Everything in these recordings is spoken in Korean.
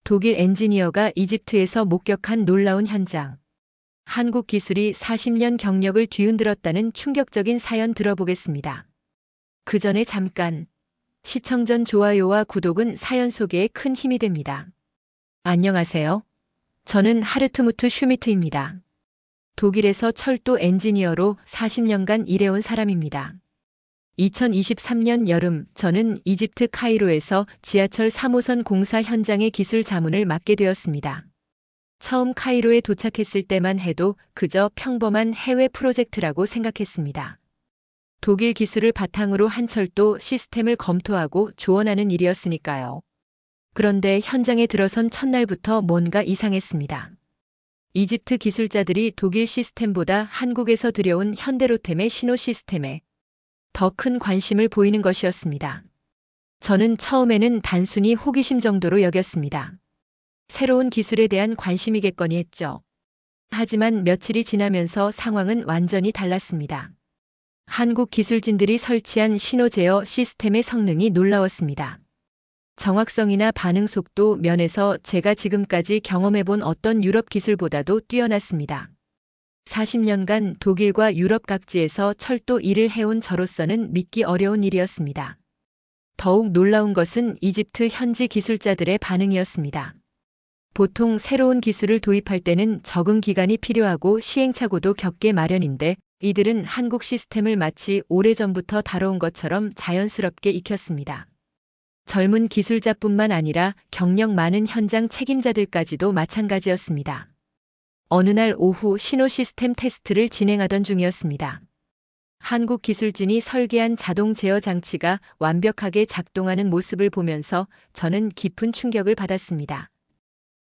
독일 엔지니어가 이집트에서 목격한 놀라운 현장. 한국 기술이 40년 경력을 뒤흔들었다는 충격적인 사연 들어보겠습니다. 그 전에 잠깐. 시청 전 좋아요와 구독은 사연 소개에 큰 힘이 됩니다. 안녕하세요. 저는 하르트무트 슈미트입니다. 독일에서 철도 엔지니어로 40년간 일해온 사람입니다. 2023년 여름 저는 이집트 카이로에서 지하철 3호선 공사 현장의 기술 자문을 맡게 되었습니다. 처음 카이로에 도착했을 때만 해도 그저 평범한 해외 프로젝트라고 생각했습니다. 독일 기술을 바탕으로 한 철도 시스템을 검토하고 조언하는 일이었으니까요. 그런데 현장에 들어선 첫날부터 뭔가 이상했습니다. 이집트 기술자들이 독일 시스템보다 한국에서 들여온 현대로템의 신호 시스템에 더 큰 관심을 보이는 것이었습니다. 저는 처음에는 단순히 호기심 정도로 여겼습니다. 새로운 기술에 대한 관심이겠거니 했죠. 하지만 며칠이 지나면서 상황은 완전히 달랐습니다. 한국 기술진들이 설치한 신호 제어 시스템의 성능이 놀라웠습니다. 정확성이나 반응 속도 면에서 제가 지금까지 경험해본 어떤 유럽 기술보다도 뛰어났습니다. 40년간 독일과 유럽 각지에서 철도 일을 해온 저로서는 믿기 어려운 일이었습니다. 더욱 놀라운 것은 이집트 현지 기술자들의 반응이었습니다. 보통 새로운 기술을 도입할 때는 적응 기간이 필요하고 시행착오도 겪게 마련인데 이들은 한국 시스템을 마치 오래전부터 다뤄온 것처럼 자연스럽게 익혔습니다. 젊은 기술자뿐만 아니라 경력 많은 현장 책임자들까지도 마찬가지였습니다. 어느 날 오후 신호 시스템 테스트를 진행하던 중이었습니다. 한국 기술진이 설계한 자동 제어 장치가 완벽하게 작동하는 모습을 보면서 저는 깊은 충격을 받았습니다.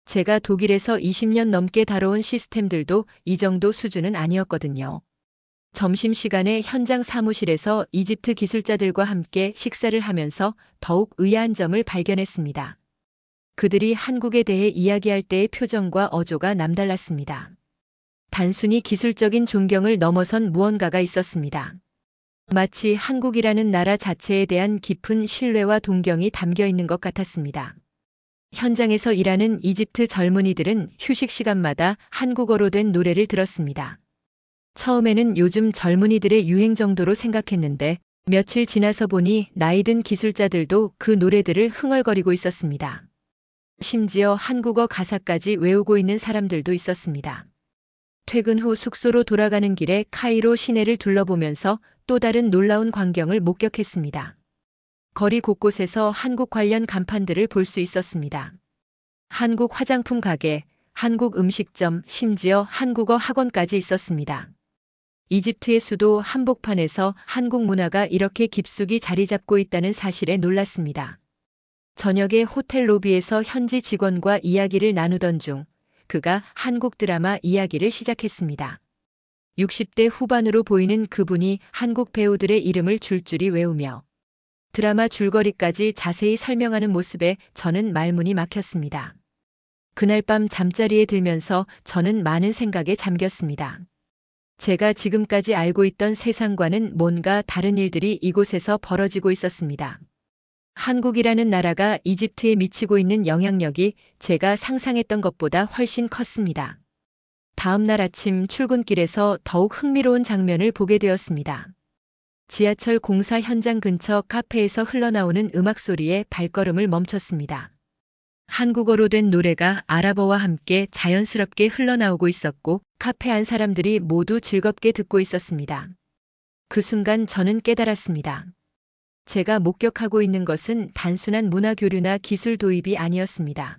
제가 독일에서 20년 넘게 다뤄온 시스템들도 이 정도 수준은 아니었거든요. 점심시간에 현장 사무실에서 이집트 기술자들과 함께 식사를 하면서 더욱 의아한 점을 발견했습니다. 그들이 한국에 대해 이야기할 때의 표정과 어조가 남달랐습니다. 단순히 기술적인 존경을 넘어선 무언가가 있었습니다. 마치 한국이라는 나라 자체에 대한 깊은 신뢰와 동경이 담겨 있는 것 같았습니다. 현장에서 일하는 이집트 젊은이들은 휴식 시간마다 한국어로 된 노래를 들었습니다. 처음에는 요즘 젊은이들의 유행 정도로 생각했는데 며칠 지나서 보니 나이든 기술자들도 그 노래들을 흥얼거리고 있었습니다. 심지어 한국어 가사까지 외우고 있는 사람들도 있었습니다. 퇴근 후 숙소로 돌아가는 길에 카이로 시내를 둘러보면서 또 다른 놀라운 광경을 목격했습니다. 거리 곳곳에서 한국 관련 간판들을 볼 수 있었습니다. 한국 화장품 가게, 한국 음식점, 심지어 한국어 학원까지 있었습니다. 이집트의 수도 한복판에서 한국 문화가 이렇게 깊숙이 자리 잡고 있다는 사실에 놀랐습니다. 저녁에 호텔 로비에서 현지 직원과 이야기를 나누던 중 그가 한국 드라마 이야기를 시작했습니다. 60대 후반으로 보이는 그분이 한국 배우들의 이름을 줄줄이 외우며 드라마 줄거리까지 자세히 설명하는 모습에 저는 말문이 막혔습니다. 그날 밤 잠자리에 들면서 저는 많은 생각에 잠겼습니다. 제가 지금까지 알고 있던 세상과는 뭔가 다른 일들이 이곳에서 벌어지고 있었습니다. 한국이라는 나라가 이집트에 미치고 있는 영향력이 제가 상상했던 것보다 훨씬 컸습니다. 다음 날 아침 출근길에서 더욱 흥미로운 장면을 보게 되었습니다. 지하철 공사 현장 근처 카페에서 흘러나오는 음악 소리에 발걸음을 멈췄습니다. 한국어로 된 노래가 아랍어와 함께 자연스럽게 흘러나오고 있었고 카페 안 사람들이 모두 즐겁게 듣고 있었습니다. 그 순간 저는 깨달았습니다. 제가 목격하고 있는 것은 단순한 문화 교류나 기술 도입이 아니었습니다.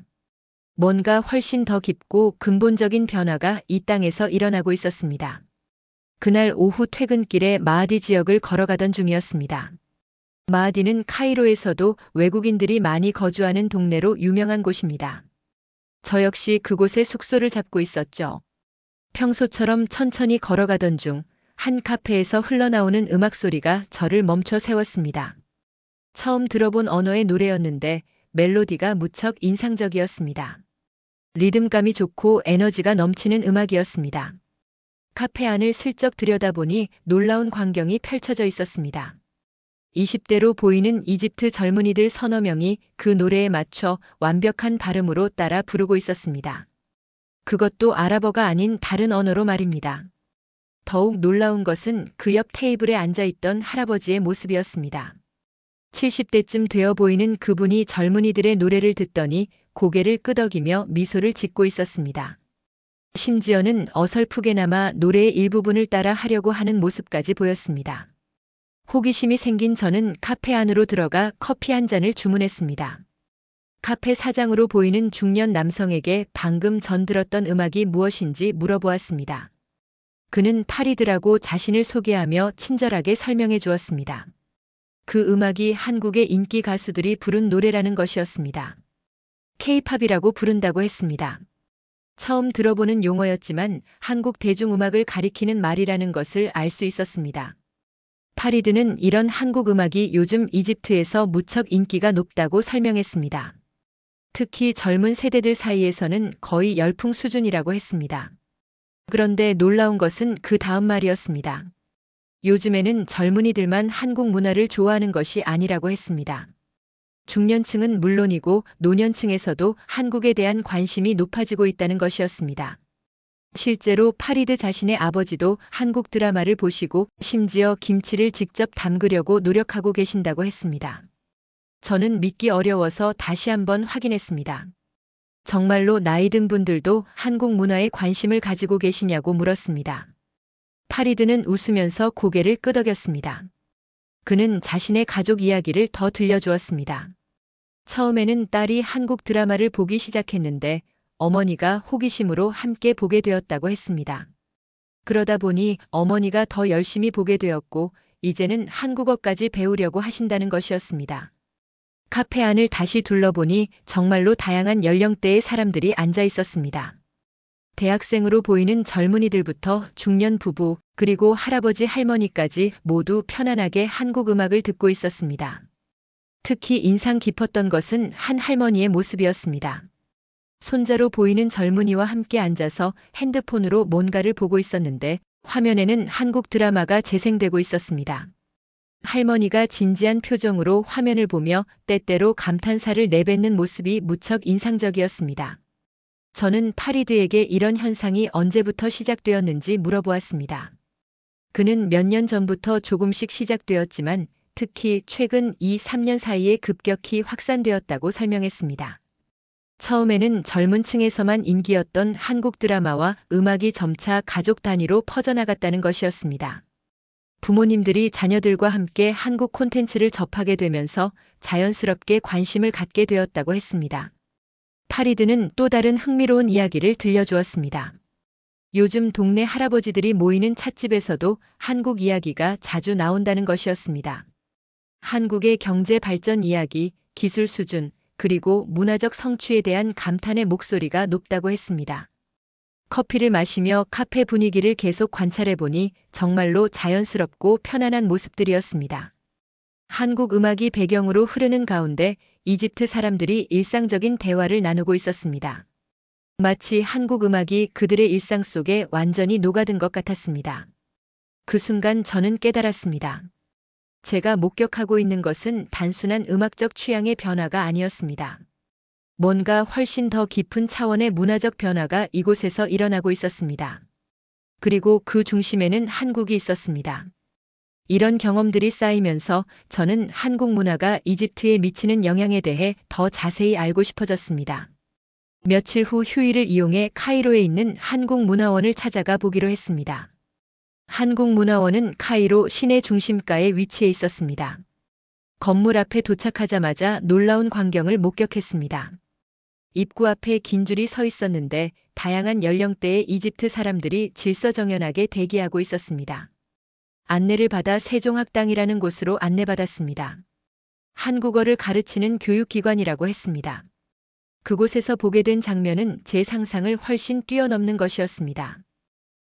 뭔가 훨씬 더 깊고 근본적인 변화가 이 땅에서 일어나고 있었습니다. 그날 오후 퇴근길에 마하디 지역을 걸어가던 중이었습니다. 마하디는 카이로에서도 외국인들이 많이 거주하는 동네로 유명한 곳입니다. 저 역시 그곳에 숙소를 잡고 있었죠. 평소처럼 천천히 걸어가던 중 한 카페에서 흘러나오는 음악 소리가 저를 멈춰 세웠습니다. 처음 들어본 언어의 노래였는데 멜로디가 무척 인상적이었습니다. 리듬감이 좋고 에너지가 넘치는 음악이었습니다. 카페 안을 슬쩍 들여다보니 놀라운 광경이 펼쳐져 있었습니다. 20대로 보이는 이집트 젊은이들 서너 명이 그 노래에 맞춰 완벽한 발음으로 따라 부르고 있었습니다. 그것도 아랍어가 아닌 다른 언어로 말입니다. 더욱 놀라운 것은 그 옆 테이블에 앉아있던 할아버지의 모습이었습니다. 70대쯤 되어 보이는 그분이 젊은이들의 노래를 듣더니 고개를 끄덕이며 미소를 짓고 있었습니다. 심지어는 어설프게나마 노래의 일부분을 따라 하려고 하는 모습까지 보였습니다. 호기심이 생긴 저는 카페 안으로 들어가 커피 한 잔을 주문했습니다. 카페 사장으로 보이는 중년 남성에게 방금 전 들었던 음악이 무엇인지 물어보았습니다. 그는 파리드라고 자신을 소개하며 친절하게 설명해 주었습니다. 그 음악이 한국의 인기 가수들이 부른 노래라는 것이었습니다. K-팝이라고 부른다고 했습니다. 처음 들어보는 용어였지만 한국 대중음악을 가리키는 말이라는 것을 알 수 있었습니다. 파리드는 이런 한국 음악이 요즘 이집트에서 무척 인기가 높다고 설명했습니다. 특히 젊은 세대들 사이에서는 거의 열풍 수준이라고 했습니다. 그런데 놀라운 것은 그 다음 말이었습니다. 요즘에는 젊은이들만 한국 문화를 좋아하는 것이 아니라고 했습니다. 중년층은 물론이고 노년층에서도 한국에 대한 관심이 높아지고 있다는 것이었습니다. 실제로 파리드 자신의 아버지도 한국 드라마를 보시고 심지어 김치를 직접 담그려고 노력하고 계신다고 했습니다. 저는 믿기 어려워서 다시 한번 확인했습니다. 정말로 나이 든 분들도 한국 문화에 관심을 가지고 계시냐고 물었습니다. 파리드는 웃으면서 고개를 끄덕였습니다. 그는 자신의 가족 이야기를 더 들려주었습니다. 처음에는 딸이 한국 드라마를 보기 시작했는데 어머니가 호기심으로 함께 보게 되었다고 했습니다. 그러다 보니 어머니가 더 열심히 보게 되었고 이제는 한국어까지 배우려고 하신다는 것이었습니다. 카페 안을 다시 둘러보니 정말로 다양한 연령대의 사람들이 앉아 있었습니다. 대학생으로 보이는 젊은이들부터 중년 부부, 그리고 할아버지 할머니까지 모두 편안하게 한국 음악을 듣고 있었습니다. 특히 인상 깊었던 것은 한 할머니의 모습이었습니다. 손자로 보이는 젊은이와 함께 앉아서 핸드폰으로 뭔가를 보고 있었는데 화면에는 한국 드라마가 재생되고 있었습니다. 할머니가 진지한 표정으로 화면을 보며 때때로 감탄사를 내뱉는 모습이 무척 인상적이었습니다. 저는 파리드에게 이런 현상이 언제부터 시작되었는지 물어보았습니다. 그는 몇 년 전부터 조금씩 시작되었지만 특히 최근 2~3년 사이에 급격히 확산되었다고 설명했습니다. 처음에는 젊은 층에서만 인기였던 한국 드라마와 음악이 점차 가족 단위로 퍼져나갔다는 것이었습니다. 부모님들이 자녀들과 함께 한국 콘텐츠를 접하게 되면서 자연스럽게 관심을 갖게 되었다고 했습니다. 파리드는 또 다른 흥미로운 이야기를 들려주었습니다. 요즘 동네 할아버지들이 모이는 찻집에서도 한국 이야기가 자주 나온다는 것이었습니다. 한국의 경제 발전 이야기, 기술 수준, 그리고 문화적 성취에 대한 감탄의 목소리가 높다고 했습니다. 커피를 마시며 카페 분위기를 계속 관찰해보니 정말로 자연스럽고 편안한 모습들이었습니다. 한국 음악이 배경으로 흐르는 가운데 이집트 사람들이 일상적인 대화를 나누고 있었습니다. 마치 한국 음악이 그들의 일상 속에 완전히 녹아든 것 같았습니다. 그 순간 저는 깨달았습니다. 제가 목격하고 있는 것은 단순한 음악적 취향의 변화가 아니었습니다. 뭔가 훨씬 더 깊은 차원의 문화적 변화가 이곳에서 일어나고 있었습니다. 그리고 그 중심에는 한국이 있었습니다. 이런 경험들이 쌓이면서 저는 한국 문화가 이집트에 미치는 영향에 대해 더 자세히 알고 싶어졌습니다. 며칠 후 휴일을 이용해 카이로에 있는 한국문화원을 찾아가 보기로 했습니다. 한국문화원은 카이로 시내 중심가에 위치해 있었습니다. 건물 앞에 도착하자마자 놀라운 광경을 목격했습니다. 입구 앞에 긴 줄이 서 있었는데 다양한 연령대의 이집트 사람들이 질서정연하게 대기하고 있었습니다. 안내를 받아 세종학당이라는 곳으로 안내받았습니다. 한국어를 가르치는 교육기관이라고 했습니다. 그곳에서 보게 된 장면은 제 상상을 훨씬 뛰어넘는 것이었습니다.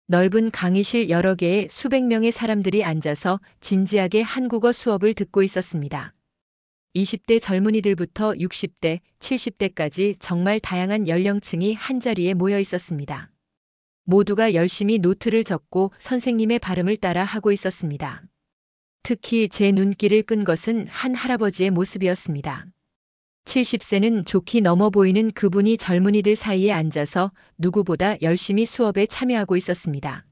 넓은 강의실 여러 개에 수백 명의 사람들이 앉아서 진지하게 한국어 수업을 듣고 있었습니다. 20대 젊은이들부터 60대, 70대까지 정말 다양한 연령층이 한자리에 모여 있었습니다. 모두가 열심히 노트를 적고 선생님의 발음을 따라 하고 있었습니다. 특히 제 눈길을 끈 것은 한 할아버지의 모습이었습니다. 70세는 좋게 넘어 보이는 그분이 젊은이들 사이에 앉아서 누구보다 열심히 수업에 참여하고 있었습니다.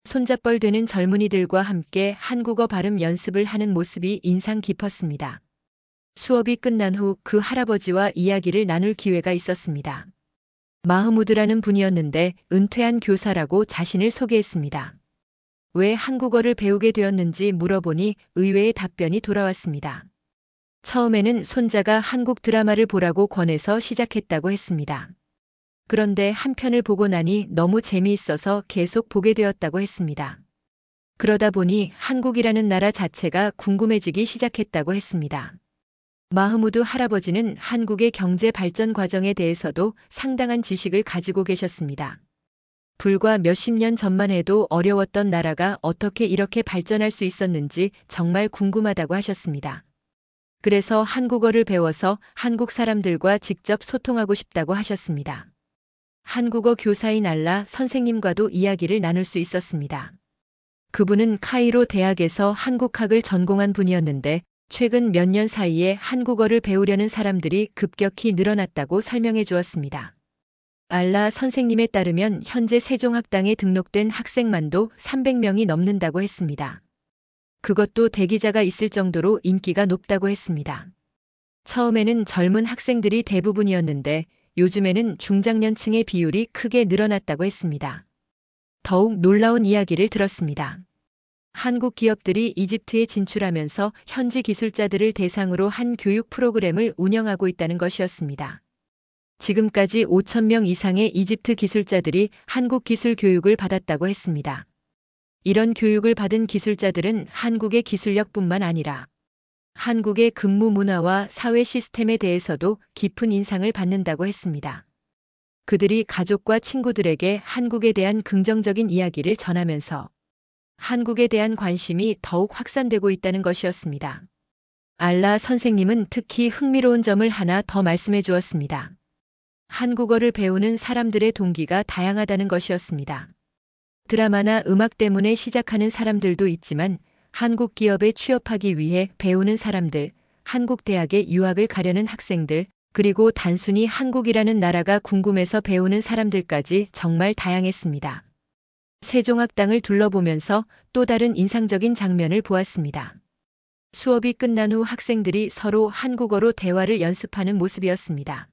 손잡벌 되는 젊은이들과 함께 한국어 발음 연습을 하는 모습이 인상 깊었습니다. 수업이 끝난 후 그 할아버지와 이야기를 나눌 기회가 있었습니다. 마흐무드라는 분이었는데 은퇴한 교사라고 자신을 소개했습니다. 왜 한국어를 배우게 되었는지 물어보니 의외의 답변이 돌아왔습니다. 처음에는 손자가 한국 드라마를 보라고 권해서 시작했다고 했습니다. 그런데 한 편을 보고 나니 너무 재미있어서 계속 보게 되었다고 했습니다. 그러다 보니 한국이라는 나라 자체가 궁금해지기 시작했다고 했습니다. 마흐무드 할아버지는 한국의 경제 발전 과정에 대해서도 상당한 지식을 가지고 계셨습니다. 불과 몇십 년 전만 해도 어려웠던 나라가 어떻게 이렇게 발전할 수 있었는지 정말 궁금하다고 하셨습니다. 그래서 한국어를 배워서 한국 사람들과 직접 소통하고 싶다고 하셨습니다. 한국어 교사인 알라 선생님과도 이야기를 나눌 수 있었습니다. 그분은 카이로 대학에서 한국학을 전공한 분이었는데 최근 몇 년 사이에 한국어를 배우려는 사람들이 급격히 늘어났다고 설명해 주었습니다. 알라 선생님에 따르면 현재 세종학당에 등록된 학생만도 300명이 넘는다고 했습니다. 그것도 대기자가 있을 정도로 인기가 높다고 했습니다. 처음에는 젊은 학생들이 대부분이었는데 요즘에는 중장년층의 비율이 크게 늘어났다고 했습니다. 더욱 놀라운 이야기를 들었습니다. 한국 기업들이 이집트에 진출하면서 현지 기술자들을 대상으로 한 교육 프로그램을 운영하고 있다는 것이었습니다. 지금까지 5,000명 이상의 이집트 기술자들이 한국 기술 교육을 받았다고 했습니다. 이런 교육을 받은 기술자들은 한국의 기술력뿐만 아니라 한국의 근무 문화와 사회 시스템에 대해서도 깊은 인상을 받는다고 했습니다. 그들이 가족과 친구들에게 한국에 대한 긍정적인 이야기를 전하면서 한국에 대한 관심이 더욱 확산되고 있다는 것이었습니다. 알라 선생님은 특히 흥미로운 점을 하나 더 말씀해 주었습니다. 한국어를 배우는 사람들의 동기가 다양하다는 것이었습니다. 드라마나 음악 때문에 시작하는 사람들도 있지만 한국 기업에 취업하기 위해 배우는 사람들, 한국 대학에 유학을 가려는 학생들, 그리고 단순히 한국이라는 나라가 궁금해서 배우는 사람들까지 정말 다양했습니다. 세종학당을 둘러보면서 또 다른 인상적인 장면을 보았습니다. 수업이 끝난 후 학생들이 서로 한국어로 대화를 연습하는 모습이었습니다.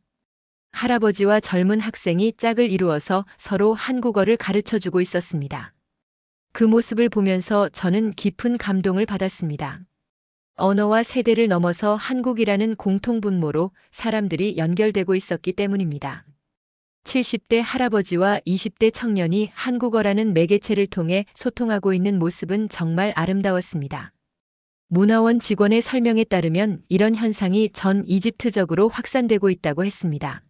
할아버지와 젊은 학생이 짝을 이루어서 서로 한국어를 가르쳐주고 있었습니다. 그 모습을 보면서 저는 깊은 감동을 받았습니다. 언어와 세대를 넘어서 한국이라는 공통분모로 사람들이 연결되고 있었기 때문입니다. 70대 할아버지와 20대 청년이 한국어라는 매개체를 통해 소통하고 있는 모습은 정말 아름다웠습니다. 문화원 직원의 설명에 따르면 이런 현상이 전 이집트적으로 확산되고 있다고 했습니다.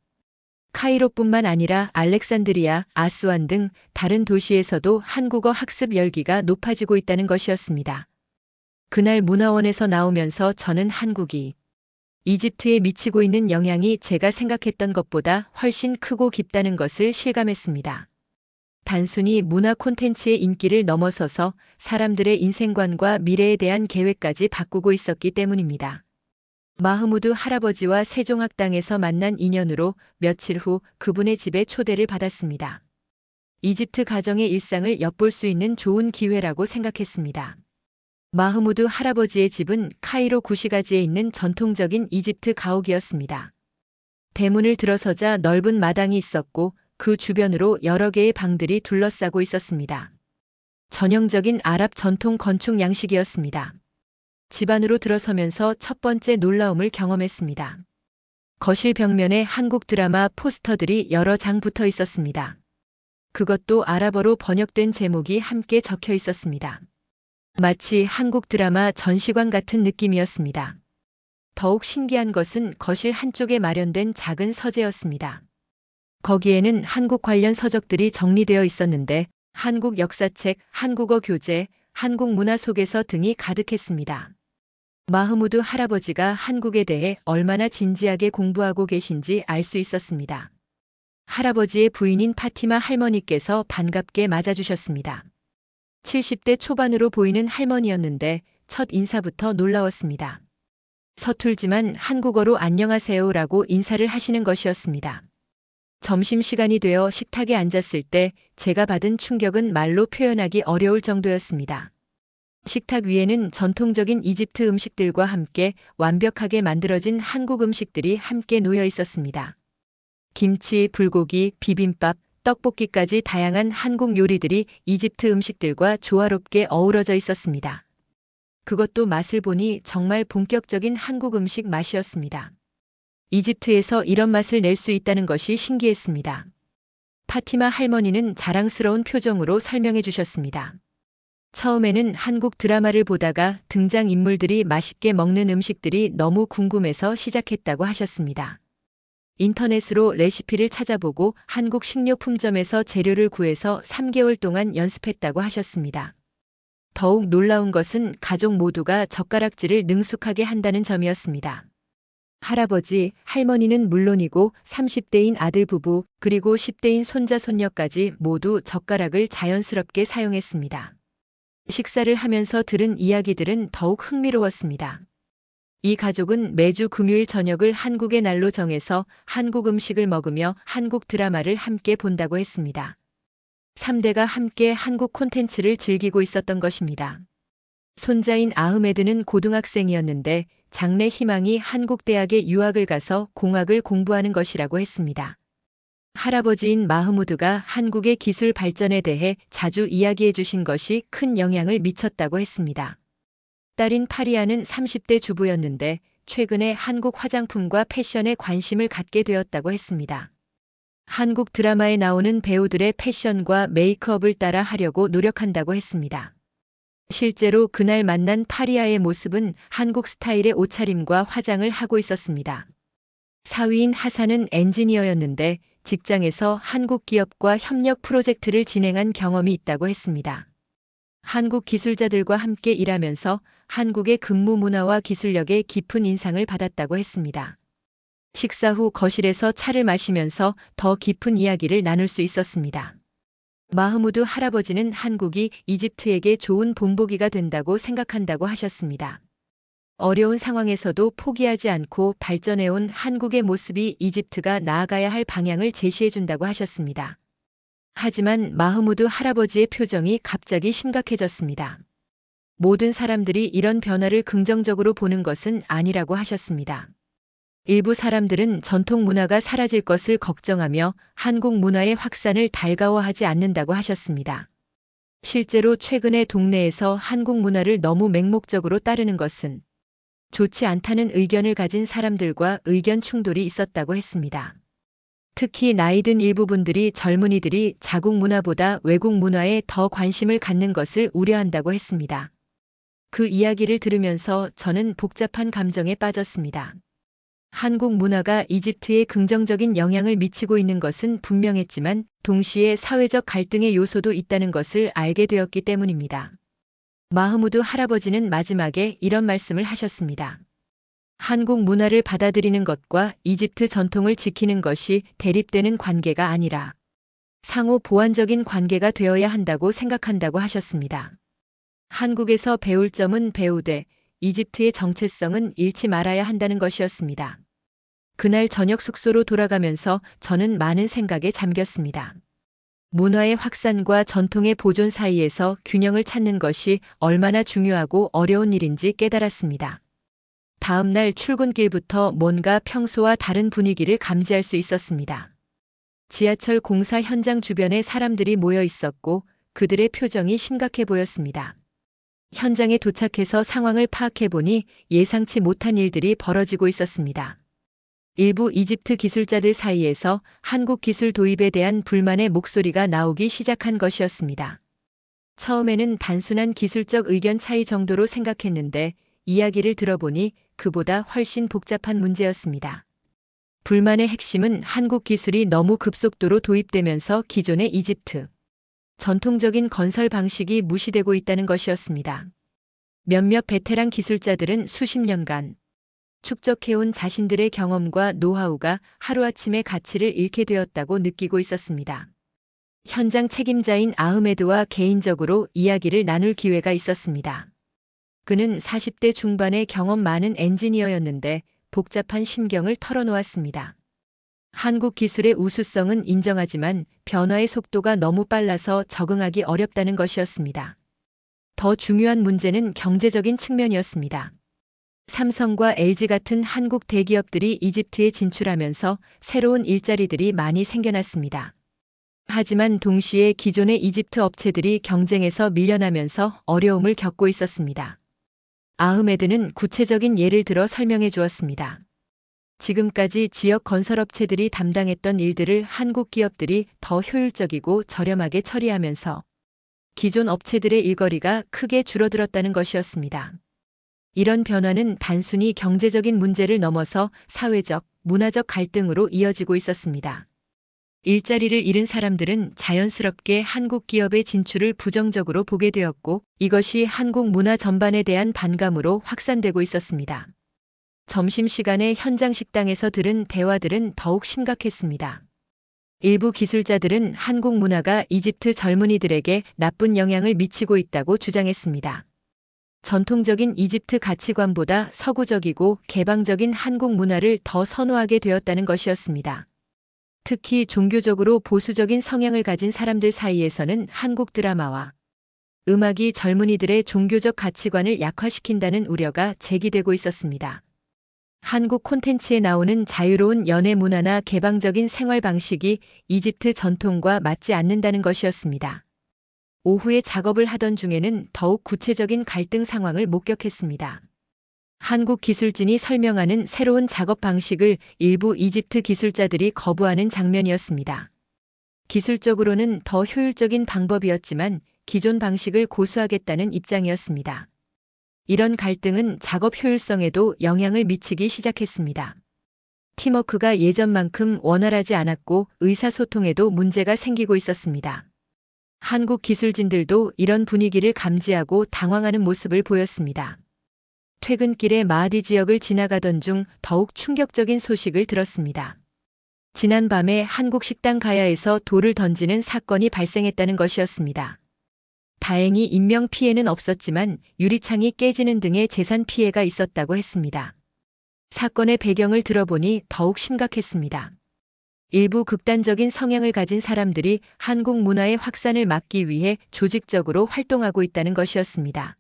카이로뿐만 아니라 알렉산드리아, 아스완 등 다른 도시에서도 한국어 학습 열기가 높아지고 있다는 것이었습니다. 그날 문화원에서 나오면서 저는 한국이 이집트에 미치고 있는 영향이 제가 생각했던 것보다 훨씬 크고 깊다는 것을 실감했습니다. 단순히 문화 콘텐츠의 인기를 넘어서서 사람들의 인생관과 미래에 대한 계획까지 바꾸고 있었기 때문입니다. 마흐무드 할아버지와 세종학당에서 만난 인연으로 며칠 후 그분의 집에 초대를 받았습니다. 이집트 가정의 일상을 엿볼 수 있는 좋은 기회라고 생각했습니다. 마흐무드 할아버지의 집은 카이로 구시가지에 있는 전통적인 이집트 가옥이었습니다. 대문을 들어서자 넓은 마당이 있었고 그 주변으로 여러 개의 방들이 둘러싸고 있었습니다. 전형적인 아랍 전통 건축 양식이었습니다. 집 안으로 들어서면서 첫 번째 놀라움을 경험했습니다. 거실 벽면에 한국 드라마 포스터들이 여러 장 붙어 있었습니다. 그것도 아랍어로 번역된 제목이 함께 적혀 있었습니다. 마치 한국 드라마 전시관 같은 느낌이었습니다. 더욱 신기한 것은 거실 한쪽에 마련된 작은 서재였습니다. 거기에는 한국 관련 서적들이 정리되어 있었는데 한국 역사책, 한국어 교재, 한국 문화 속에서 등이 가득했습니다. 마흐무드 할아버지가 한국에 대해 얼마나 진지하게 공부하고 계신지 알 수 있었습니다. 할아버지의 부인인 파티마 할머니께서 반갑게 맞아주셨습니다. 70대 초반으로 보이는 할머니였는데 첫 인사부터 놀라웠습니다. 서툴지만 한국어로 안녕하세요라고 인사를 하시는 것이었습니다. 점심시간이 되어 식탁에 앉았을 때 제가 받은 충격은 말로 표현하기 어려울 정도였습니다. 식탁 위에는 전통적인 이집트 음식들과 함께 완벽하게 만들어진 한국 음식들이 함께 놓여 있었습니다. 김치, 불고기, 비빔밥, 떡볶이까지 다양한 한국 요리들이 이집트 음식들과 조화롭게 어우러져 있었습니다. 그것도 맛을 보니 정말 본격적인 한국 음식 맛이었습니다. 이집트에서 이런 맛을 낼 수 있다는 것이 신기했습니다. 파티마 할머니는 자랑스러운 표정으로 설명해 주셨습니다. 처음에는 한국 드라마를 보다가 등장인물들이 맛있게 먹는 음식들이 너무 궁금해서 시작했다고 하셨습니다. 인터넷으로 레시피를 찾아보고 한국 식료품점에서 재료를 구해서 3개월 동안 연습했다고 하셨습니다. 더욱 놀라운 것은 가족 모두가 젓가락질을 능숙하게 한다는 점이었습니다. 할아버지, 할머니는 물론이고 30대인 아들 부부, 그리고 10대인 손자, 손녀까지 모두 젓가락을 자연스럽게 사용했습니다. 식사를 하면서 들은 이야기들은 더욱 흥미로웠습니다. 이 가족은 매주 금요일 저녁을 한국의 날로 정해서 한국 음식을 먹으며 한국 드라마를 함께 본다고 했습니다. 3대가 함께 한국 콘텐츠를 즐기고 있었던 것입니다. 손자인 아흐메드는 고등학생이었는데 장래 희망이 한국 대학에 유학을 가서 공학을 공부하는 것이라고 했습니다. 할아버지인 마흐무드가 한국의 기술 발전에 대해 자주 이야기해 주신 것이 큰 영향을 미쳤다고 했습니다. 딸인 파리아는 30대 주부였는데 최근에 한국 화장품과 패션에 관심을 갖게 되었다고 했습니다. 한국 드라마에 나오는 배우들의 패션과 메이크업을 따라 하려고 노력한다고 했습니다. 실제로 그날 만난 파리아의 모습은 한국 스타일의 옷차림과 화장을 하고 있었습니다. 사위인 하산은 엔지니어였는데 직장에서 한국 기업과 협력 프로젝트를 진행한 경험이 있다고 했습니다. 한국 기술자들과 함께 일하면서 한국의 근무 문화와 기술력에 깊은 인상을 받았다고 했습니다. 식사 후 거실에서 차를 마시면서 더 깊은 이야기를 나눌 수 있었습니다. 마흐무드 할아버지는 한국이 이집트에게 좋은 본보기가 된다고 생각한다고 하셨습니다. 어려운 상황에서도 포기하지 않고 발전해온 한국의 모습이 이집트가 나아가야 할 방향을 제시해준다고 하셨습니다. 하지만 마흐무드 할아버지의 표정이 갑자기 심각해졌습니다. 모든 사람들이 이런 변화를 긍정적으로 보는 것은 아니라고 하셨습니다. 일부 사람들은 전통 문화가 사라질 것을 걱정하며 한국 문화의 확산을 달가워하지 않는다고 하셨습니다. 실제로 최근에 동네에서 한국 문화를 너무 맹목적으로 따르는 것은 좋지 않다는 의견을 가진 사람들과 의견 충돌이 있었다고 했습니다. 특히 나이 든 일부 분들이 젊은이들이 자국 문화보다 외국 문화에 더 관심을 갖는 것을 우려한다고 했습니다. 그 이야기를 들으면서 저는 복잡한 감정에 빠졌습니다. 한국 문화가 이집트에 긍정적인 영향을 미치고 있는 것은 분명했지만 동시에 사회적 갈등의 요소도 있다는 것을 알게 되었기 때문입니다. 마흐무드 할아버지는 마지막에 이런 말씀을 하셨습니다. 한국 문화를 받아들이는 것과 이집트 전통을 지키는 것이 대립되는 관계가 아니라 상호 보완적인 관계가 되어야 한다고 생각한다고 하셨습니다. 한국에서 배울 점은 배우되 이집트의 정체성은 잃지 말아야 한다는 것이었습니다. 그날 저녁 숙소로 돌아가면서 저는 많은 생각에 잠겼습니다. 문화의 확산과 전통의 보존 사이에서 균형을 찾는 것이 얼마나 중요하고 어려운 일인지 깨달았습니다. 다음 날 출근길부터 뭔가 평소와 다른 분위기를 감지할 수 있었습니다. 지하철 공사 현장 주변에 사람들이 모여 있었고 그들의 표정이 심각해 보였습니다. 현장에 도착해서 상황을 파악해 보니 예상치 못한 일들이 벌어지고 있었습니다. 일부 이집트 기술자들 사이에서 한국 기술 도입에 대한 불만의 목소리가 나오기 시작한 것이었습니다. 처음에는 단순한 기술적 의견 차이 정도로 생각했는데 이야기를 들어보니 그보다 훨씬 복잡한 문제였습니다. 불만의 핵심은 한국 기술이 너무 급속도로 도입되면서 기존의 이집트 전통적인 건설 방식이 무시되고 있다는 것이었습니다. 몇몇 베테랑 기술자들은 수십 년간 축적해온 자신들의 경험과 노하우가 하루아침에 가치를 잃게 되었다고 느끼고 있었습니다. 현장 책임자인 아흐메드와 개인적으로 이야기를 나눌 기회가 있었습니다. 그는 40대 중반의 경험 많은 엔지니어였는데 복잡한 심경을 털어놓았습니다. 한국 기술의 우수성은 인정하지만 변화의 속도가 너무 빨라서 적응하기 어렵다는 것이었습니다. 더 중요한 문제는 경제적인 측면이었습니다. 삼성과 LG 같은 한국 대기업들이 이집트에 진출하면서 새로운 일자리들이 많이 생겨났습니다. 하지만 동시에 기존의 이집트 업체들이 경쟁에서 밀려나면서 어려움을 겪고 있었습니다. 아흐메드는 구체적인 예를 들어 설명해 주었습니다. 지금까지 지역 건설업체들이 담당했던 일들을 한국 기업들이 더 효율적이고 저렴하게 처리하면서 기존 업체들의 일거리가 크게 줄어들었다는 것이었습니다. 이런 변화는 단순히 경제적인 문제를 넘어서 사회적, 문화적 갈등으로 이어지고 있었습니다. 일자리를 잃은 사람들은 자연스럽게 한국 기업의 진출을 부정적으로 보게 되었고, 이것이 한국 문화 전반에 대한 반감으로 확산되고 있었습니다. 점심시간에 현장 식당에서 들은 대화들은 더욱 심각했습니다. 일부 기술자들은 한국 문화가 이집트 젊은이들에게 나쁜 영향을 미치고 있다고 주장했습니다. 전통적인 이집트 가치관보다 서구적이고 개방적인 한국 문화를 더 선호하게 되었다는 것이었습니다. 특히 종교적으로 보수적인 성향을 가진 사람들 사이에서는 한국 드라마와 음악이 젊은이들의 종교적 가치관을 약화시킨다는 우려가 제기되고 있었습니다. 한국 콘텐츠에 나오는 자유로운 연애 문화나 개방적인 생활 방식이 이집트 전통과 맞지 않는다는 것이었습니다. 오후에 작업을 하던 중에는 더욱 구체적인 갈등 상황을 목격했습니다. 한국 기술진이 설명하는 새로운 작업 방식을 일부 이집트 기술자들이 거부하는 장면이었습니다. 기술적으로는 더 효율적인 방법이었지만 기존 방식을 고수하겠다는 입장이었습니다. 이런 갈등은 작업 효율성에도 영향을 미치기 시작했습니다. 팀워크가 예전만큼 원활하지 않았고 의사소통에도 문제가 생기고 있었습니다. 한국 기술진들도 이런 분위기를 감지하고 당황하는 모습을 보였습니다. 퇴근길에 마하디 지역을 지나가던 중 더욱 충격적인 소식을 들었습니다. 지난밤에 한국 식당 가야에서 돌을 던지는 사건이 발생했다는 것이었습니다. 다행히 인명 피해는 없었지만 유리창이 깨지는 등의 재산 피해가 있었다고 했습니다. 사건의 배경을 들어보니 더욱 심각했습니다. 일부 극단적인 성향을 가진 사람들이 한국 문화의 확산을 막기 위해 조직적으로 활동하고 있다는 것이었습니다.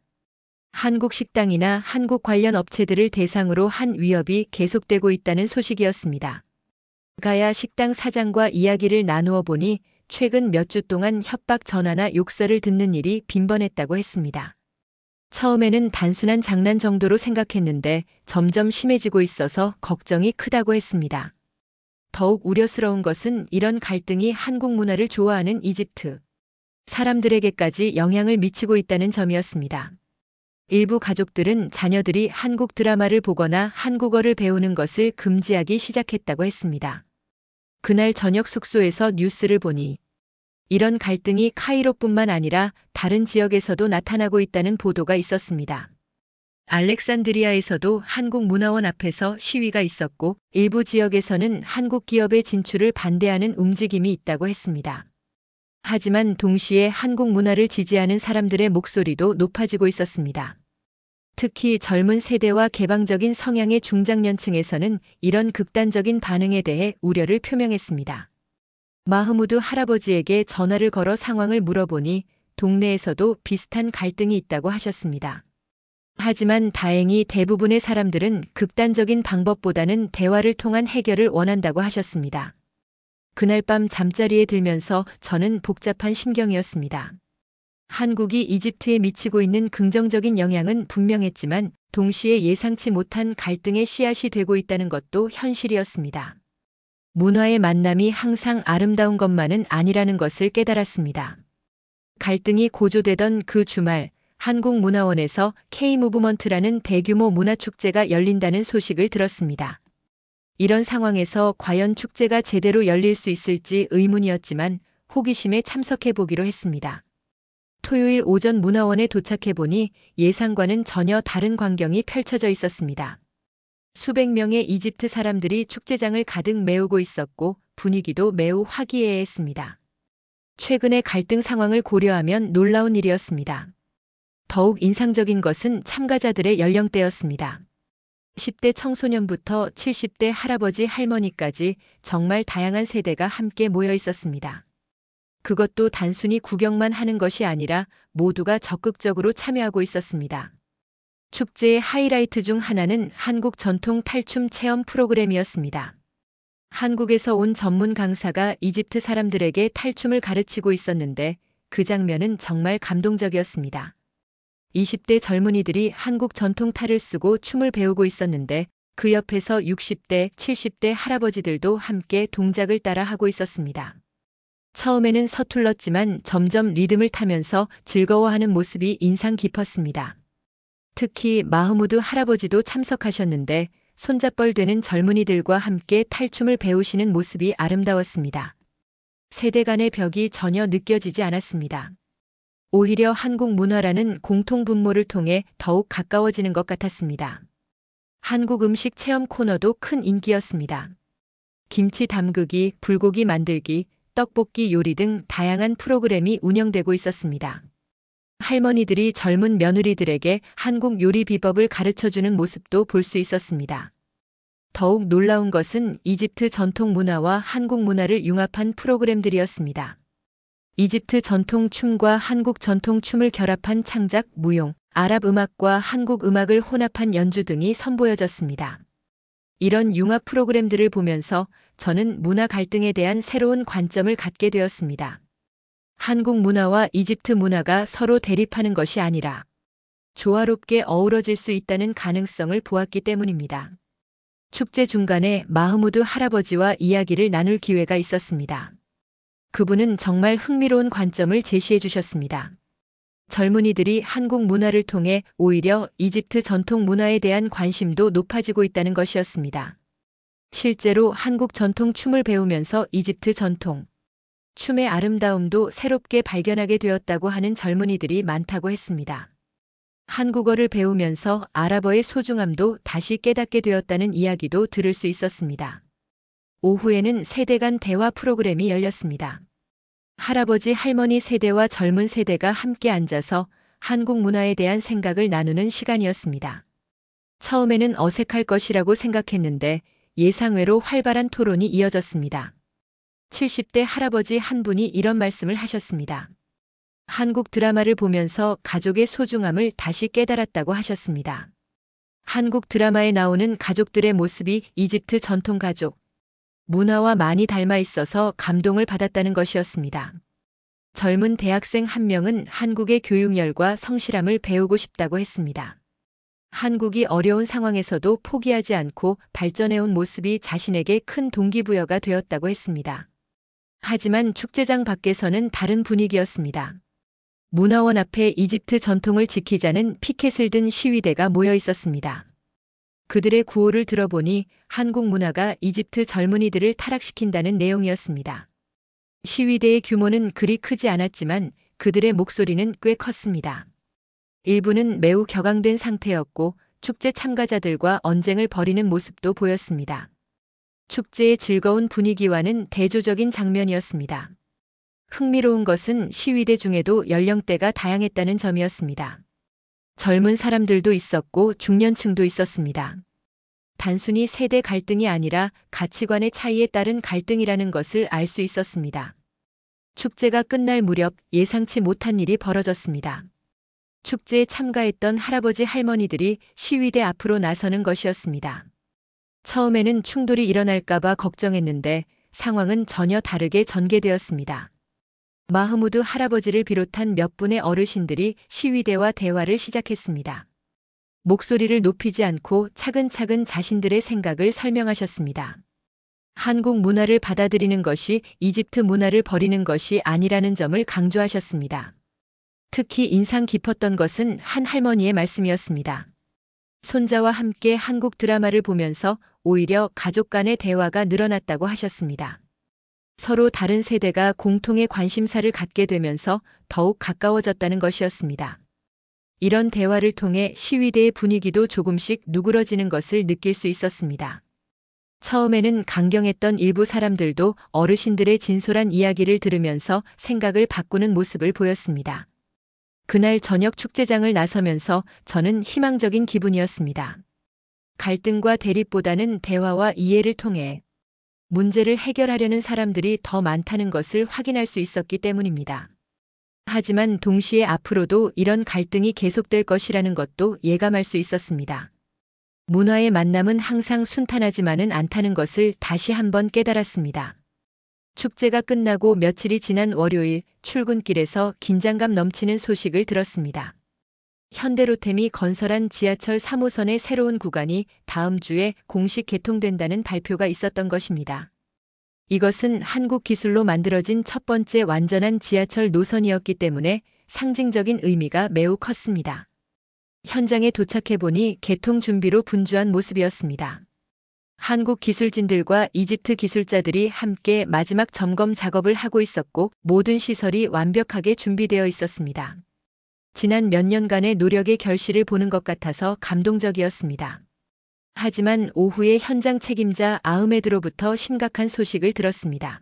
한국 식당이나 한국 관련 업체들을 대상으로 한 위협이 계속되고 있다는 소식이었습니다. 가야 식당 사장과 이야기를 나누어 보니 최근 몇 주 동안 협박 전화나 욕설을 듣는 일이 빈번했다고 했습니다. 처음에는 단순한 장난 정도로 생각했는데 점점 심해지고 있어서 걱정이 크다고 했습니다. 더욱 우려스러운 것은 이런 갈등이 한국 문화를 좋아하는 이집트 사람들에게까지 영향을 미치고 있다는 점이었습니다. 일부 가족들은 자녀들이 한국 드라마를 보거나 한국어를 배우는 것을 금지하기 시작했다고 했습니다. 그날 저녁 숙소에서 뉴스를 보니 이런 갈등이 카이로뿐만 아니라 다른 지역에서도 나타나고 있다는 보도가 있었습니다. 알렉산드리아에서도 한국문화원 앞에서 시위가 있었고 일부 지역에서는 한국 기업의 진출을 반대하는 움직임이 있다고 했습니다. 하지만 동시에 한국 문화를 지지하는 사람들의 목소리도 높아지고 있었습니다. 특히 젊은 세대와 개방적인 성향의 중장년층에서는 이런 극단적인 반응에 대해 우려를 표명했습니다. 마흐무드 할아버지에게 전화를 걸어 상황을 물어보니 동네에서도 비슷한 갈등이 있다고 하셨습니다. 하지만 다행히 대부분의 사람들은 극단적인 방법보다는 대화를 통한 해결을 원한다고 하셨습니다. 그날 밤 잠자리에 들면서 저는 복잡한 심경이었습니다. 한국이 이집트에 미치고 있는 긍정적인 영향은 분명했지만 동시에 예상치 못한 갈등의 씨앗이 되고 있다는 것도 현실이었습니다. 문화의 만남이 항상 아름다운 것만은 아니라는 것을 깨달았습니다. 갈등이 고조되던 그 주말 한국문화원에서 K-무브먼트라는 대규모 문화축제가 열린다는 소식을 들었습니다. 이런 상황에서 과연 축제가 제대로 열릴 수 있을지 의문이었지만 호기심에 참석해보기로 했습니다. 토요일 오전 문화원에 도착해보니 예상과는 전혀 다른 광경이 펼쳐져 있었습니다. 수백 명의 이집트 사람들이 축제장을 가득 메우고 있었고 분위기도 매우 화기애애했습니다. 최근의 갈등 상황을 고려하면 놀라운 일이었습니다. 더욱 인상적인 것은 참가자들의 연령대였습니다. 10대 청소년부터 70대 할아버지 할머니까지 정말 다양한 세대가 함께 모여 있었습니다. 그것도 단순히 구경만 하는 것이 아니라 모두가 적극적으로 참여하고 있었습니다. 축제의 하이라이트 중 하나는 한국 전통 탈춤 체험 프로그램이었습니다. 한국에서 온 전문 강사가 이집트 사람들에게 탈춤을 가르치고 있었는데 그 장면은 정말 감동적이었습니다. 20대 젊은이들이 한국 전통 탈을 쓰고 춤을 배우고 있었는데 그 옆에서 60대, 70대 할아버지들도 함께 동작을 따라 하고 있었습니다. 처음에는 서툴렀지만 점점 리듬을 타면서 즐거워하는 모습이 인상 깊었습니다. 특히 마흐무드 할아버지도 참석하셨는데 손잡벌되는 젊은이들과 함께 탈춤을 배우시는 모습이 아름다웠습니다. 세대 간의 벽이 전혀 느껴지지 않았습니다. 오히려 한국 문화라는 공통 분모를 통해 더욱 가까워지는 것 같았습니다. 한국 음식 체험 코너도 큰 인기였습니다. 김치 담그기, 불고기 만들기, 떡볶이 요리 등 다양한 프로그램이 운영되고 있었습니다. 할머니들이 젊은 며느리들에게 한국 요리 비법을 가르쳐주는 모습도 볼 수 있었습니다. 더욱 놀라운 것은 이집트 전통 문화와 한국 문화를 융합한 프로그램들이었습니다. 이집트 전통 춤과 한국 전통 춤을 결합한 창작, 무용, 아랍 음악과 한국 음악을 혼합한 연주 등이 선보여졌습니다. 이런 융합 프로그램들을 보면서 저는 문화 갈등에 대한 새로운 관점을 갖게 되었습니다. 한국 문화와 이집트 문화가 서로 대립하는 것이 아니라 조화롭게 어우러질 수 있다는 가능성을 보았기 때문입니다. 축제 중간에 마흐무드 할아버지와 이야기를 나눌 기회가 있었습니다. 그분은 정말 흥미로운 관점을 제시해 주셨습니다. 젊은이들이 한국 문화를 통해 오히려 이집트 전통 문화에 대한 관심도 높아지고 있다는 것이었습니다. 실제로 한국 전통 춤을 배우면서 이집트 전통 춤의 아름다움도 새롭게 발견하게 되었다고 하는 젊은이들이 많다고 했습니다. 한국어를 배우면서 아랍어의 소중함도 다시 깨닫게 되었다는 이야기도 들을 수 있었습니다. 오후에는 세대 간 대화 프로그램이 열렸습니다. 할아버지 할머니 세대와 젊은 세대가 함께 앉아서 한국 문화에 대한 생각을 나누는 시간이었습니다. 처음에는 어색할 것이라고 생각했는데 예상외로 활발한 토론이 이어졌습니다. 70대 할아버지 한 분이 이런 말씀을 하셨습니다. 한국 드라마를 보면서 가족의 소중함을 다시 깨달았다고 하셨습니다. 한국 드라마에 나오는 가족들의 모습이 이집트 전통 가족 문화와 많이 닮아 있어서 감동을 받았다는 것이었습니다. 젊은 대학생 한 명은 한국의 교육열과 성실함을 배우고 싶다고 했습니다. 한국이 어려운 상황에서도 포기하지 않고 발전해온 모습이 자신에게 큰 동기부여가 되었다고 했습니다. 하지만 축제장 밖에서는 다른 분위기였습니다. 문화원 앞에 이집트 전통을 지키자는 피켓을 든 시위대가 모여 있었습니다. 그들의 구호를 들어보니 한국 문화가 이집트 젊은이들을 타락시킨다는 내용이었습니다. 시위대의 규모는 그리 크지 않았지만 그들의 목소리는 꽤 컸습니다. 일부는 매우 격앙된 상태였고 축제 참가자들과 언쟁을 벌이는 모습도 보였습니다. 축제의 즐거운 분위기와는 대조적인 장면이었습니다. 흥미로운 것은 시위대 중에도 연령대가 다양했다는 점이었습니다. 젊은 사람들도 있었고 중년층도 있었습니다. 단순히 세대 갈등이 아니라 가치관의 차이에 따른 갈등이라는 것을 알 수 있었습니다. 축제가 끝날 무렵 예상치 못한 일이 벌어졌습니다. 축제에 참가했던 할아버지 할머니들이 시위대 앞으로 나서는 것이었습니다. 처음에는 충돌이 일어날까봐 걱정했는데 상황은 전혀 다르게 전개되었습니다. 마흐무드 할아버지를 비롯한 몇 분의 어르신들이 시위대와 대화를 시작했습니다. 목소리를 높이지 않고 차근차근 자신들의 생각을 설명하셨습니다. 한국 문화를 받아들이는 것이 이집트 문화를 버리는 것이 아니라는 점을 강조하셨습니다. 특히 인상 깊었던 것은 한 할머니의 말씀이었습니다. 손자와 함께 한국 드라마를 보면서 오히려 가족 간의 대화가 늘어났다고 하셨습니다. 서로 다른 세대가 공통의 관심사를 갖게 되면서 더욱 가까워졌다는 것이었습니다. 이런 대화를 통해 시위대의 분위기도 조금씩 누그러지는 것을 느낄 수 있었습니다. 처음에는 강경했던 일부 사람들도 어르신들의 진솔한 이야기를 들으면서 생각을 바꾸는 모습을 보였습니다. 그날 저녁 축제장을 나서면서 저는 희망적인 기분이었습니다. 갈등과 대립보다는 대화와 이해를 통해 문제를 해결하려는 사람들이 더 많다는 것을 확인할 수 있었기 때문입니다. 하지만 동시에 앞으로도 이런 갈등이 계속될 것이라는 것도 예감할 수 있었습니다. 문화의 만남은 항상 순탄하지만은 않다는 것을 다시 한번 깨달았습니다. 축제가 끝나고 며칠이 지난 월요일 출근길에서 긴장감 넘치는 소식을 들었습니다. 현대로템이 건설한 지하철 3호선의 새로운 구간이 다음 주에 공식 개통된다는 발표가 있었던 것입니다. 이것은 한국 기술로 만들어진 첫 번째 완전한 지하철 노선이었기 때문에 상징적인 의미가 매우 컸습니다. 현장에 도착해보니 개통 준비로 분주한 모습이었습니다. 한국 기술진들과 이집트 기술자들이 함께 마지막 점검 작업을 하고 있었고 모든 시설이 완벽하게 준비되어 있었습니다. 지난 몇 년간의 노력의 결실을 보는 것 같아서 감동적이었습니다. 하지만 오후에 현장 책임자 아흐메드로부터 심각한 소식을 들었습니다.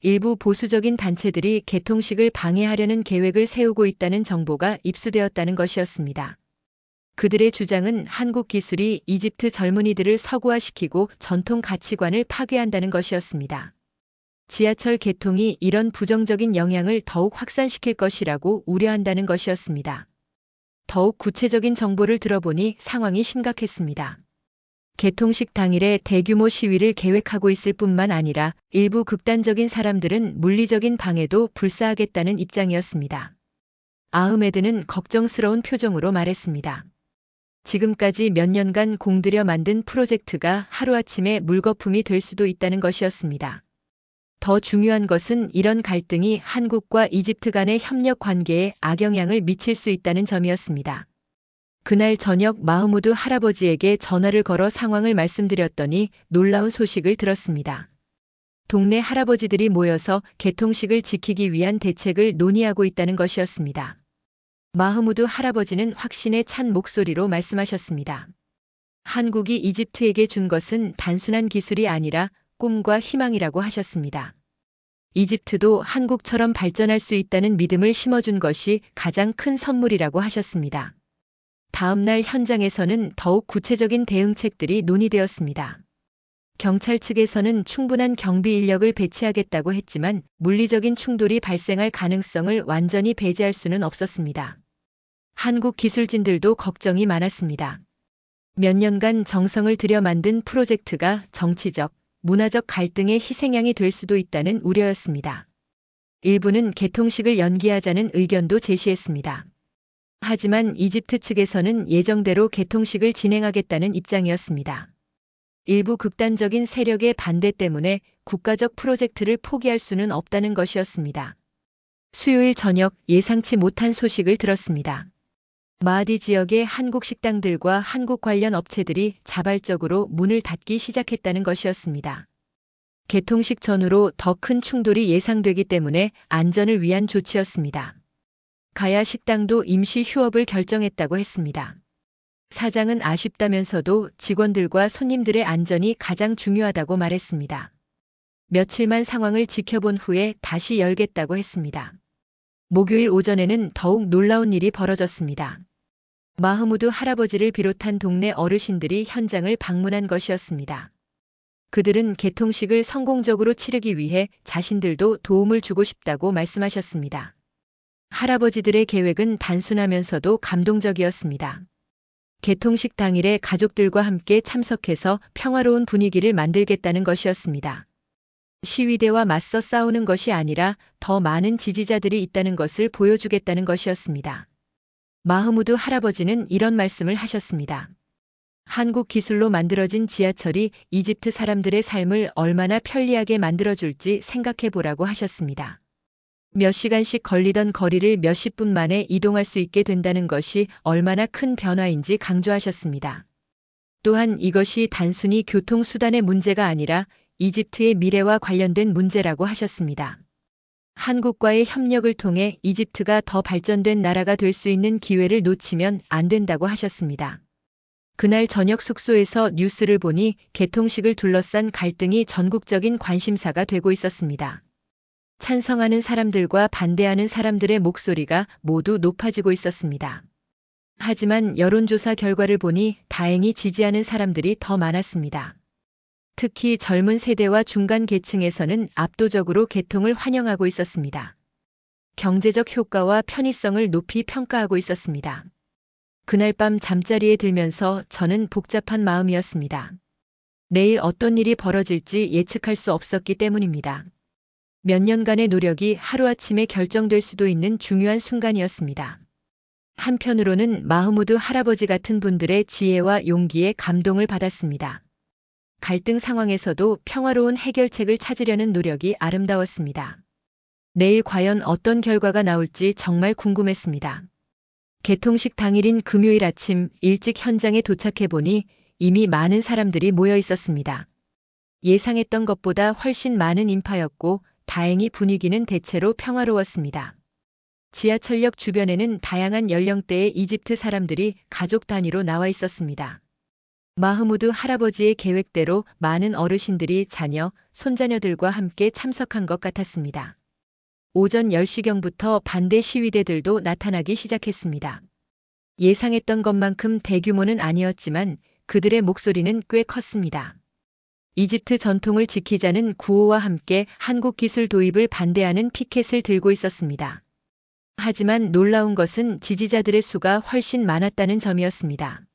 일부 보수적인 단체들이 개통식을 방해하려는 계획을 세우고 있다는 정보가 입수되었다는 것이었습니다. 그들의 주장은 한국 기술이 이집트 젊은이들을 서구화시키고 전통 가치관을 파괴한다는 것이었습니다. 지하철 개통이 이런 부정적인 영향을 더욱 확산시킬 것이라고 우려한다는 것이었습니다. 더욱 구체적인 정보를 들어보니 상황이 심각했습니다. 개통식 당일에 대규모 시위를 계획하고 있을 뿐만 아니라 일부 극단적인 사람들은 물리적인 방해도 불사하겠다는 입장이었습니다. 아흐메드는 걱정스러운 표정으로 말했습니다. 지금까지 몇 년간 공들여 만든 프로젝트가 하루아침에 물거품이 될 수도 있다는 것이었습니다. 더 중요한 것은 이런 갈등이 한국과 이집트 간의 협력 관계에 악영향을 미칠 수 있다는 점이었습니다. 그날 저녁 마흐무드 할아버지에게 전화를 걸어 상황을 말씀드렸더니 놀라운 소식을 들었습니다. 동네 할아버지들이 모여서 개통식을 지키기 위한 대책을 논의하고 있다는 것이었습니다. 마흐무드 할아버지는 확신에 찬 목소리로 말씀하셨습니다. 한국이 이집트에게 준 것은 단순한 기술이 아니라 꿈과 희망이라고 하셨습니다. 이집트도 한국처럼 발전할 수 있다는 믿음을 심어준 것이 가장 큰 선물이라고 하셨습니다. 다음 날 현장에서는 더욱 구체적인 대응책들이 논의되었습니다. 경찰 측에서는 충분한 경비 인력을 배치하겠다고 했지만 물리적인 충돌이 발생할 가능성을 완전히 배제할 수는 없었습니다. 한국 기술진들도 걱정이 많았습니다. 몇 년간 정성을 들여 만든 프로젝트가 정치적, 문화적 갈등의 희생양이 될 수도 있다는 우려였습니다. 일부는 개통식을 연기하자는 의견도 제시했습니다. 하지만 이집트 측에서는 예정대로 개통식을 진행하겠다는 입장이었습니다. 일부 극단적인 세력의 반대 때문에 국가적 프로젝트를 포기할 수는 없다는 것이었습니다. 수요일 저녁 예상치 못한 소식을 들었습니다. 마하디 지역의 한국 식당들과 한국 관련 업체들이 자발적으로 문을 닫기 시작했다는 것이었습니다. 개통식 전후로 더 큰 충돌이 예상되기 때문에 안전을 위한 조치였습니다. 가야 식당도 임시 휴업을 결정했다고 했습니다. 사장은 아쉽다면서도 직원들과 손님들의 안전이 가장 중요하다고 말했습니다. 며칠만 상황을 지켜본 후에 다시 열겠다고 했습니다. 목요일 오전에는 더욱 놀라운 일이 벌어졌습니다. 마흐무드 할아버지를 비롯한 동네 어르신들이 현장을 방문한 것이었습니다. 그들은 개통식을 성공적으로 치르기 위해 자신들도 도움을 주고 싶다고 말씀하셨습니다. 할아버지들의 계획은 단순하면서도 감동적이었습니다. 개통식 당일에 가족들과 함께 참석해서 평화로운 분위기를 만들겠다는 것이었습니다. 시위대와 맞서 싸우는 것이 아니라 더 많은 지지자들이 있다는 것을 보여주겠다는 것이었습니다. 마흐무드 할아버지는 이런 말씀을 하셨습니다. 한국 기술로 만들어진 지하철이 이집트 사람들의 삶을 얼마나 편리하게 만들어줄지 생각해 보라고 하셨습니다. 몇 시간씩 걸리던 거리를 몇십 분 만에 이동할 수 있게 된다는 것이 얼마나 큰 변화인지 강조하셨습니다. 또한 이것이 단순히 교통수단의 문제가 아니라 이집트의 미래와 관련된 문제라고 하셨습니다. 한국과의 협력을 통해 이집트가 더 발전된 나라가 될 수 있는 기회를 놓치면 안 된다고 하셨습니다. 그날 저녁 숙소에서 뉴스를 보니 개통식을 둘러싼 갈등이 전국적인 관심사가 되고 있었습니다. 찬성하는 사람들과 반대하는 사람들의 목소리가 모두 높아지고 있었습니다. 하지만 여론조사 결과를 보니 다행히 지지하는 사람들이 더 많았습니다. 특히 젊은 세대와 중간 계층에서는 압도적으로 개통을 환영하고 있었습니다. 경제적 효과와 편의성을 높이 평가하고 있었습니다. 그날 밤 잠자리에 들면서 저는 복잡한 마음이었습니다. 내일 어떤 일이 벌어질지 예측할 수 없었기 때문입니다. 몇 년간의 노력이 하루아침에 결정될 수도 있는 중요한 순간이었습니다. 한편으로는 마흐무드 할아버지 같은 분들의 지혜와 용기에 감동을 받았습니다. 갈등 상황에서도 평화로운 해결책을 찾으려는 노력이 아름다웠습니다. 내일 과연 어떤 결과가 나올지 정말 궁금했습니다. 개통식 당일인 금요일 아침 일찍 현장에 도착해보니 이미 많은 사람들이 모여 있었습니다. 예상했던 것보다 훨씬 많은 인파였고 다행히 분위기는 대체로 평화로웠습니다. 지하철역 주변에는 다양한 연령대의 이집트 사람들이 가족 단위로 나와 있었습니다. 마흐무드 할아버지의 계획대로 많은 어르신들이 자녀, 손자녀들과 함께 참석한 것 같았습니다. 오전 10시경부터 반대 시위대들도 나타나기 시작했습니다. 예상했던 것만큼 대규모는 아니었지만 그들의 목소리는 꽤 컸습니다. 이집트 전통을 지키자는 구호와 함께 한국 기술 도입을 반대하는 피켓을 들고 있었습니다. 하지만 놀라운 것은 지지자들의 수가 훨씬 많았다는 점이었습니다.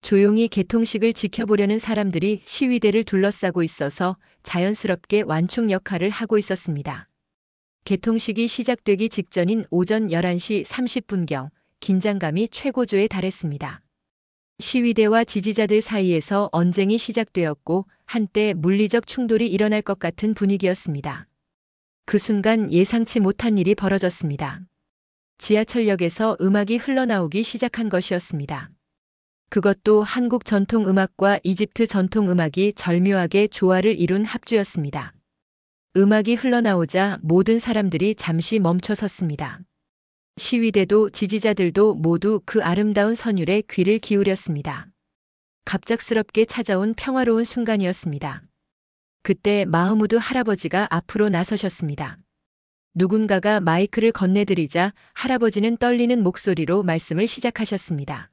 조용히 개통식을 지켜보려는 사람들이 시위대를 둘러싸고 있어서 자연스럽게 완충 역할을 하고 있었습니다. 개통식이 시작되기 직전인 오전 11시 30분경 긴장감이 최고조에 달했습니다. 시위대와 지지자들 사이에서 언쟁이 시작되었고 한때 물리적 충돌이 일어날 것 같은 분위기였습니다. 그 순간 예상치 못한 일이 벌어졌습니다. 지하철역에서 음악이 흘러나오기 시작한 것이었습니다. 그것도 한국 전통 음악과 이집트 전통 음악이 절묘하게 조화를 이룬 합주였습니다. 음악이 흘러나오자 모든 사람들이 잠시 멈춰 섰습니다. 시위대도 지지자들도 모두 그 아름다운 선율에 귀를 기울였습니다. 갑작스럽게 찾아온 평화로운 순간이었습니다. 그때 마흐무드 할아버지가 앞으로 나서셨습니다. 누군가가 마이크를 건네드리자 할아버지는 떨리는 목소리로 말씀을 시작하셨습니다.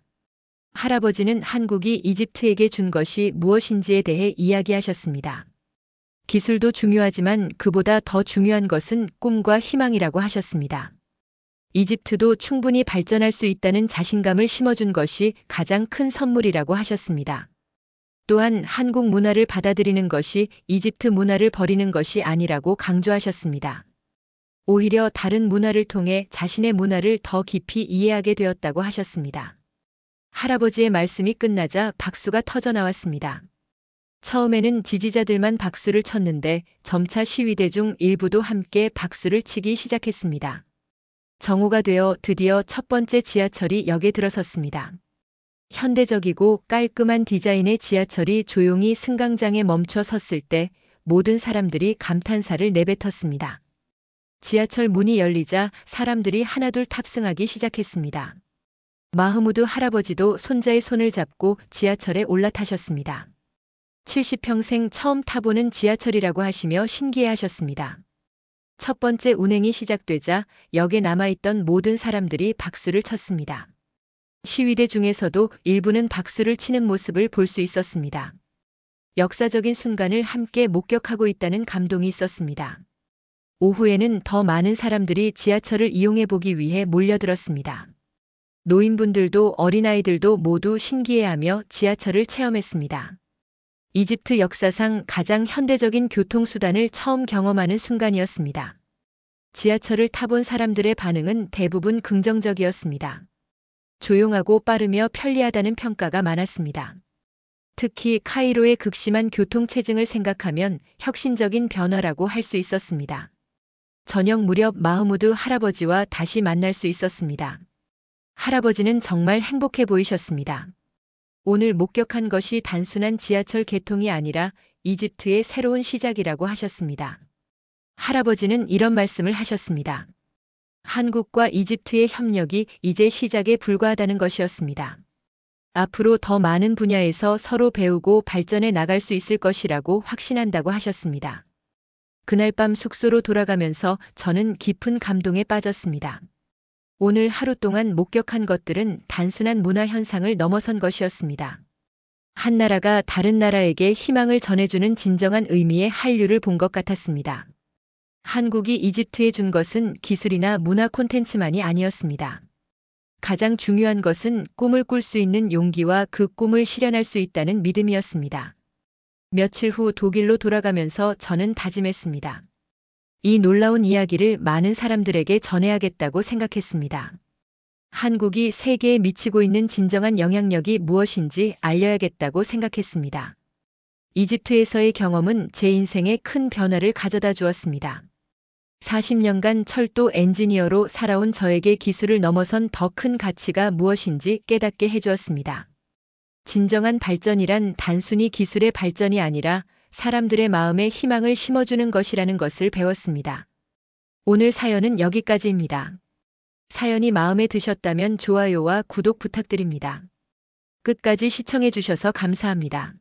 할아버지는 한국이 이집트에게 준 것이 무엇인지에 대해 이야기하셨습니다. 기술도 중요하지만 그보다 더 중요한 것은 꿈과 희망이라고 하셨습니다. 이집트도 충분히 발전할 수 있다는 자신감을 심어준 것이 가장 큰 선물이라고 하셨습니다. 또한 한국 문화를 받아들이는 것이 이집트 문화를 버리는 것이 아니라고 강조하셨습니다. 오히려 다른 문화를 통해 자신의 문화를 더 깊이 이해하게 되었다고 하셨습니다. 할아버지의 말씀이 끝나자 박수가 터져 나왔습니다. 처음에는 지지자들만 박수를 쳤는데 점차 시위대 중 일부도 함께 박수를 치기 시작했습니다. 정오가 되어 드디어 첫 번째 지하철이 역에 들어섰습니다. 현대적이고 깔끔한 디자인의 지하철이 조용히 승강장에 멈춰 섰을 때 모든 사람들이 감탄사를 내뱉었습니다. 지하철 문이 열리자 사람들이 하나둘 탑승하기 시작했습니다. 마흐무드 할아버지도 손자의 손을 잡고 지하철에 올라타셨습니다. 70평생 처음 타보는 지하철이라고 하시며 신기해하셨습니다. 첫 번째 운행이 시작되자 역에 남아있던 모든 사람들이 박수를 쳤습니다. 시위대 중에서도 일부는 박수를 치는 모습을 볼 수 있었습니다. 역사적인 순간을 함께 목격하고 있다는 감동이 있었습니다. 오후에는 더 많은 사람들이 지하철을 이용해 보기 위해 몰려들었습니다. 노인분들도 어린아이들도 모두 신기해하며 지하철을 체험했습니다. 이집트 역사상 가장 현대적인 교통수단을 처음 경험하는 순간이었습니다. 지하철을 타본 사람들의 반응은 대부분 긍정적이었습니다. 조용하고 빠르며 편리하다는 평가가 많았습니다. 특히 카이로의 극심한 교통체증을 생각하면 혁신적인 변화라고 할 수 있었습니다. 저녁 무렵 마흐무드 할아버지와 다시 만날 수 있었습니다. 할아버지는 정말 행복해 보이셨습니다. 오늘 목격한 것이 단순한 지하철 개통이 아니라 이집트의 새로운 시작이라고 하셨습니다. 할아버지는 이런 말씀을 하셨습니다. 한국과 이집트의 협력이 이제 시작에 불과하다는 것이었습니다. 앞으로 더 많은 분야에서 서로 배우고 발전해 나갈 수 있을 것이라고 확신한다고 하셨습니다. 그날 밤 숙소로 돌아가면서 저는 깊은 감동에 빠졌습니다. 오늘 하루 동안 목격한 것들은 단순한 문화 현상을 넘어선 것이었습니다. 한 나라가 다른 나라에게 희망을 전해주는 진정한 의미의 한류를 본 것 같았습니다. 한국이 이집트에 준 것은 기술이나 문화 콘텐츠만이 아니었습니다. 가장 중요한 것은 꿈을 꿀 수 있는 용기와 그 꿈을 실현할 수 있다는 믿음이었습니다. 며칠 후 독일로 돌아가면서 저는 다짐했습니다. 이 놀라운 이야기를 많은 사람들에게 전해야겠다고 생각했습니다. 한국이 세계에 미치고 있는 진정한 영향력이 무엇인지 알려야겠다고 생각했습니다. 이집트에서의 경험은 제 인생에 큰 변화를 가져다 주었습니다. 40년간 철도 엔지니어로 살아온 저에게 기술을 넘어선 더 큰 가치가 무엇인지 깨닫게 해주었습니다. 진정한 발전이란 단순히 기술의 발전이 아니라 사람들의 마음에 희망을 심어주는 것이라는 것을 배웠습니다. 오늘 사연은 여기까지입니다. 사연이 마음에 드셨다면 좋아요와 구독 부탁드립니다. 끝까지 시청해 주셔서 감사합니다.